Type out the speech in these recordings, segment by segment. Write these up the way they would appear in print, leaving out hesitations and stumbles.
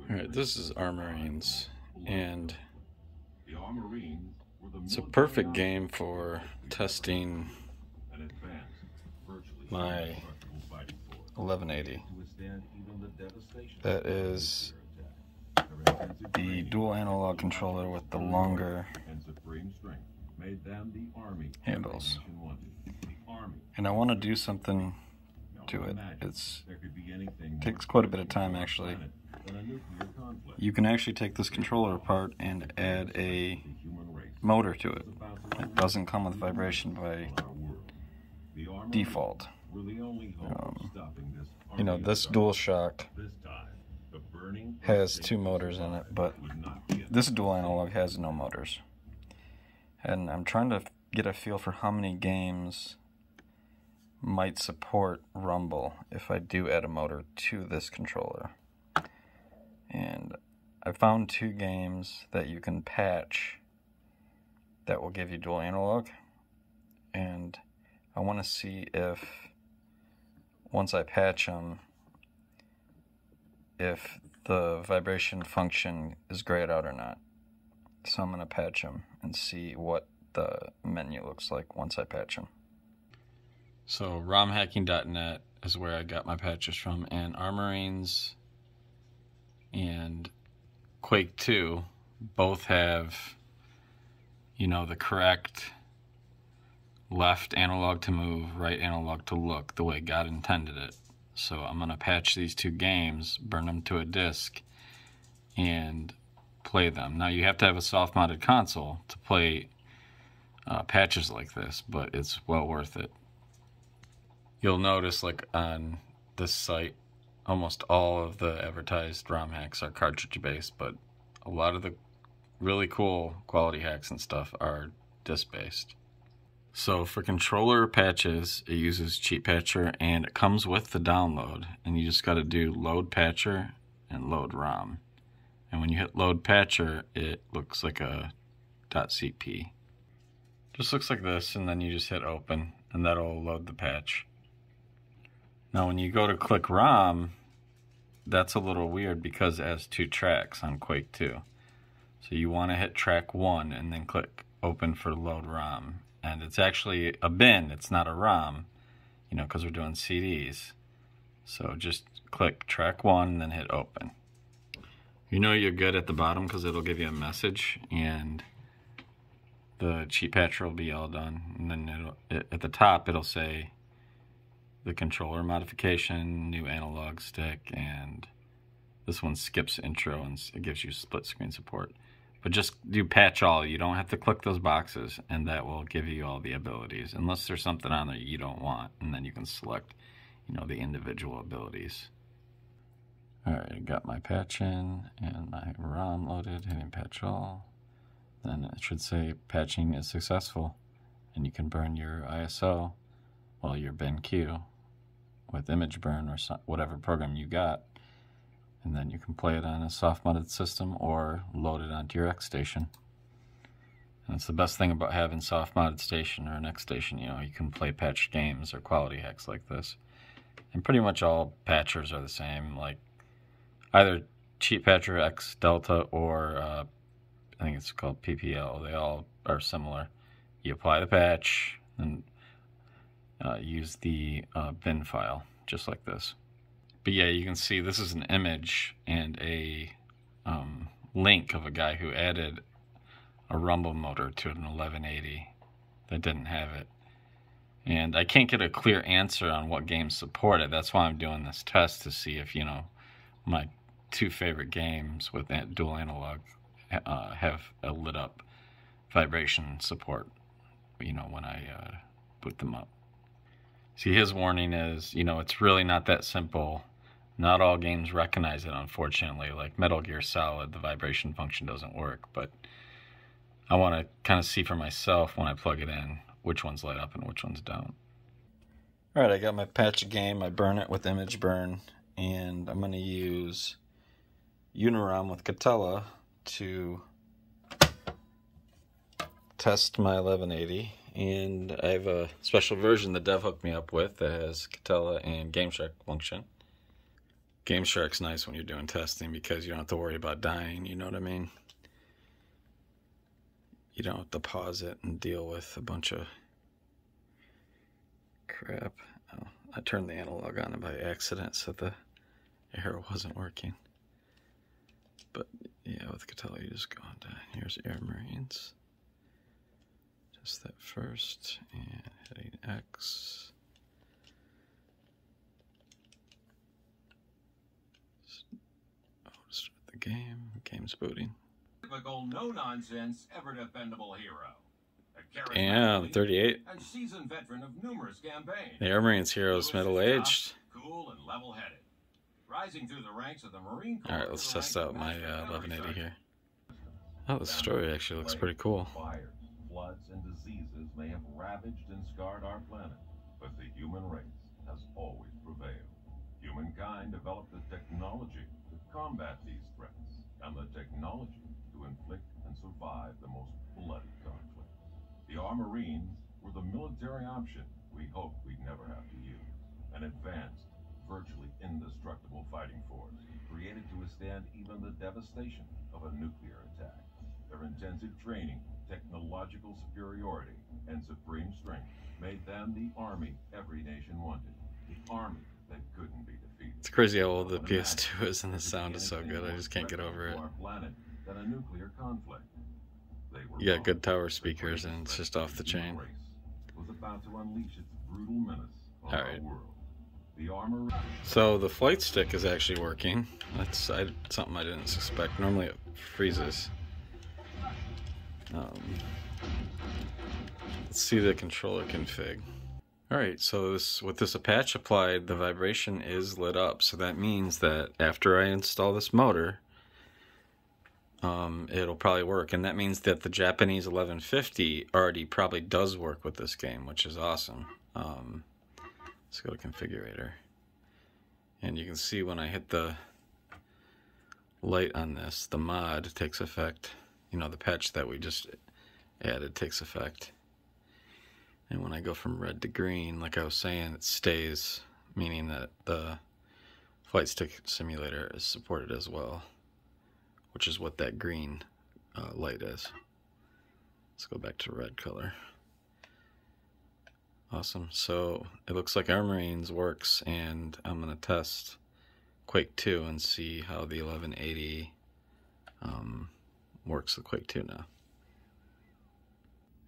Alright, this is Armorines, and it's a perfect game for testing my 1180. That is the dual analog controller with the longer handles. And I want to do something to it. It takes quite a bit of time, actually. You can actually take this controller apart and add a motor to it. It doesn't come with vibration by default. You know, this DualShock has two motors in it, but this dual analog has no motors. And I'm trying to get a feel for how many games might support rumble if I do add a motor to this controller. And I found two games that you can patch that will give you dual analog, and I want to see if once I patch them, if the vibration function is grayed out or not. So I'm going to patch them and see what the menu looks like once I patch them. So romhacking.net is where I got my patches from, and Armorines and Quake 2 both have, you know, the correct left analog to move, right analog to look, the way God intended it. So I'm going to patch these two games, burn them to a disk, and play them. Now you have to have a soft-mounted console to play patches like this, but it's well worth it. You'll notice, like on this site, almost all of the advertised ROM hacks are cartridge-based, but a lot of the really cool quality hacks and stuff are disk-based. So for controller patches, it uses Cheat Patcher, and it comes with the download, and you just got to do load patcher and load ROM. And when you hit load patcher, it looks like a .cp. Just looks like this, and then you just hit open, and that'll load the patch. Now when you go to click ROM, that's a little weird because it has two tracks on Quake 2. So you want to hit track 1 and then click open for load ROM. And it's actually a bin, it's not a ROM, you know, because we're doing CDs. So just click track 1 and then hit open. You know you're good at the bottom because it'll give you a message, and the cheat patcher will be all done. And then at the top it'll say the controller modification, new analog stick, and this one skips intro and it gives you split screen support. But just do patch all. You don't have to click those boxes, and that will give you all the abilities, unless there's something on there you don't want, and then you can select, you know, the individual abilities. Alright, I got my patch in and my ROM loaded, hitting patch all. Then it should say patching is successful, and you can burn your ISO, well, your BenQ with image burn or whatever program you got, and then you can play it on a soft-mounted system or load it onto your X station. And it's the best thing about having soft-mounted station or an X station, you know, you can play patched games or quality hacks like this. And pretty much all patchers are the same, like either Cheat Patcher X Delta or I think it's called PPL. They all are similar. You apply the patch and use the bin file, just like this. But yeah, you can see this is an image and a link of a guy who added a rumble motor to an 1180 that didn't have it. And I can't get a clear answer on what games support it. That's why I'm doing this test, to see if, you know, my two favorite games with dual analog have a lit up vibration support, you know, when I boot them up. See, his warning is, you know, it's really not that simple. Not all games recognize it, unfortunately. Like Metal Gear Solid, the vibration function doesn't work, but I want to kind of see for myself when I plug it in which ones light up and which ones don't. Alright, I got my patch game. I burn it with image burn, and I'm going to use Unirom with Catella to test my 1180, and I have a special version the dev hooked me up with that has Catella and GameShark function. Game Shark's nice when you're doing testing because you don't have to worry about dying, you know what I mean? You don't have to pause it and deal with a bunch of crap. Oh, I turned the analog on by accident, so the arrow wasn't working. But yeah, with Catella, you just go on down. Here's Air Marines. Just that first, and heading X. Oh, start the game. Game's booting. Typical no-nonsense, ever-dependable hero. Damn, 38. And seasoned veteran of numerous campaigns. The Air Marines hero is middle-aged. Cool and level-headed. Rising through the ranks of the Marine Corps. Alright, let's test out my 1180 here. Oh, the story actually looks pretty cool. Fires, floods, and diseases may have ravaged and scarred our planet, but the human race has always prevailed. Humankind developed the technology to combat these threats, and the technology to inflict and survive the most bloody conflict. The Marines were the military option we hoped we'd never have to use. An advanced, virtually indestructible fighting force, created to withstand even the devastation of a nuclear attack. Their intensive training, technological superiority, and supreme strength made them the army every nation wanted. The army that couldn't be defeated. It's crazy how old the PS2 is and the sound is so good, I just can't get over it. Than a nuclear conflict. You got good tower speakers and it's just off the chain. Alright. So the flight stick is actually working. That's something I didn't suspect. Normally it freezes. Let's see the controller config. Alright, so with this patch applied, the vibration is lit up. So that means that after I install this motor, it'll probably work. And that means that the Japanese 1150 already probably does work with this game, which is awesome. Let's go to configurator. And you can see when I hit the light on this, the mod takes effect. You know, the patch that we just added takes effect. And when I go from red to green, like I was saying, it stays, meaning that the flight stick simulator is supported as well, which is what that green light is. Let's go back to red color. Awesome. So it looks like Air Marines works, and I'm going to test Quake 2 and see how the 1180 works with Quake 2 now.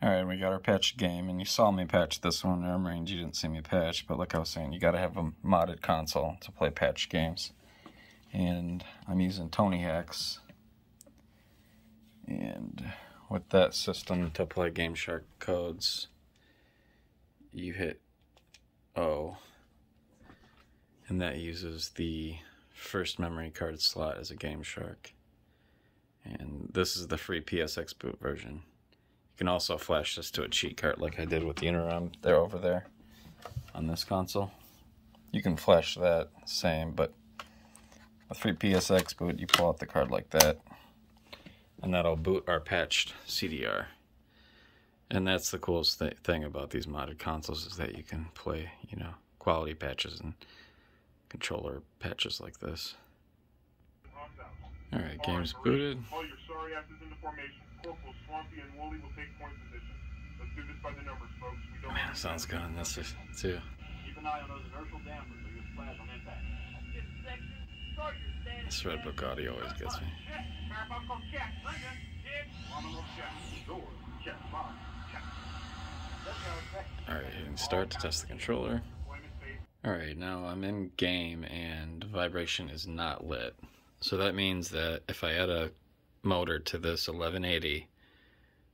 Alright, we got our patched game, and you saw me patch this one. Air Marines, you didn't see me patch, but like I was saying, you got to have a modded console to play patched games. And I'm using Tony Hacks. And with that system to play Game Shark codes, you hit O, and that uses the first memory card slot as a Game Shark. And this is the free PSX boot version. You can also flash this to a cheat card like I did with the interim there over there on this console. You can flash that same, but with free PSX boot, you pull out the card like that, and that'll boot our patched CDR. And that's the coolest thing about these modded consoles, is that you can play, you know, quality patches and controller patches like this. Alright, game's booted. All your sorry asses into formation. Corporal Swampy and Wooly will take point position. Let's do this by the numbers, folks. We don't Man, sounds good on this too. Keep an eye on those inertial dampers or you'll splash on impact. This Red Book audio always gets me. Alright, hitting start to test the controller. Alright, now I'm in game and vibration is not lit. So that means that if I add a motor to this 1180,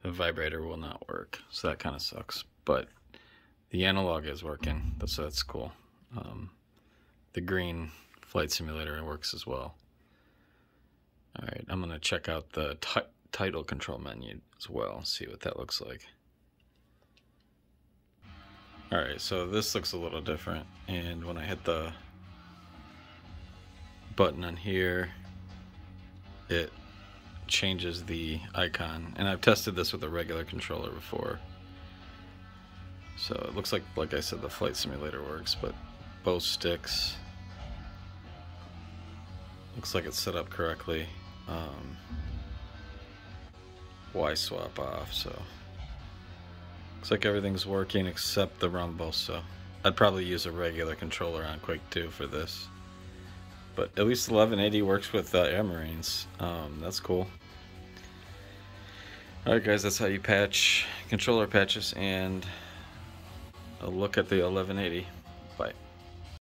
the vibrator will not work. So that kind of sucks. But the analog is working, so that's cool. The green flight simulator works as well. Alright, I'm going to check out the title control menu as well, see what that looks like. Alright, so this looks a little different, and when I hit the button on here, it changes the icon. And I've tested this with a regular controller before. So it looks like I said, the flight simulator works, but both sticks Looks like it's set up correctly. Y swap off, so looks like everything's working except the rumble. So I'd probably use a regular controller on Quake 2 for this, but at least 1180 works with Air Marines. That's cool. Alright guys, that's how you patch controller patches and a look at the 1180.